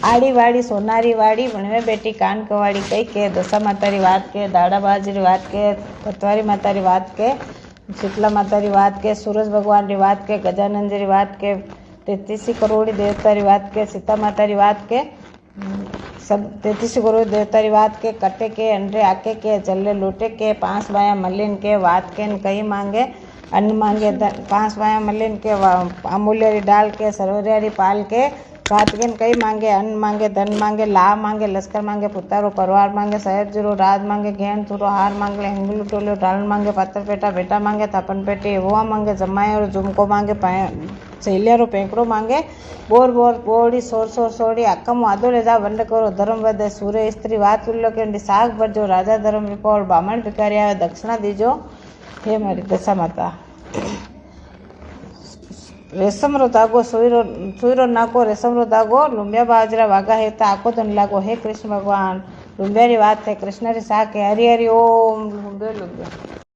आड़ी वाड़ी सोनारी वाड़ी वणवे बेटी कान कवाड़ी कई के दशा माता री वात के दाड़ा बाजी री वात के पतवारी माता री वात के शीतला माता री वात के सूरज भगवान री वात के गजानंद जी री वात के 33 करोड़ी देवता री वात के सीता माता री वात के सब 33 करोड़ी देवता री वात के कटे के अंडे आके के चले लूटे के 5 बाया मलिन के वात के कई मांगे अन्न मांगे 5 बाया मलिन के अमूल्य री डाल के सरवरिया री पाल के वात के कई मांगे अन्न मांगे धन मांगे लाभ मांगे लश्कर मांगे पुतारो परिवार मांगे शहर जीरो राज मांगे घेन थूरो हार मांगे हिंगलू टोलो डाल मांगे पात्र पेटा बेटा मांगे थापन पेटी एवं मांगे जमायो झुमको मांगे सहेलियारो पेंकड़ो मांगे बोर बोर बोड़ी सोर सोर सोड़ी अक्कम आदो ले जा वंड करो धर्म वधे सूर्य स्त्री वात उल्लो के साग भरजो राजा धर्म विपोल बामण भिकारिया दक्षिणा दीजो हे मारी दशा माता। रेशम रो धागो सुईरो नाको रेशम रो धागो लुंबिया बाजरा वागा है आको धन लागो हे कृष्ण भगवान लुंबिया री बात है कृष्ण री साक है हरि हरि ओम लुंबे लुंबे।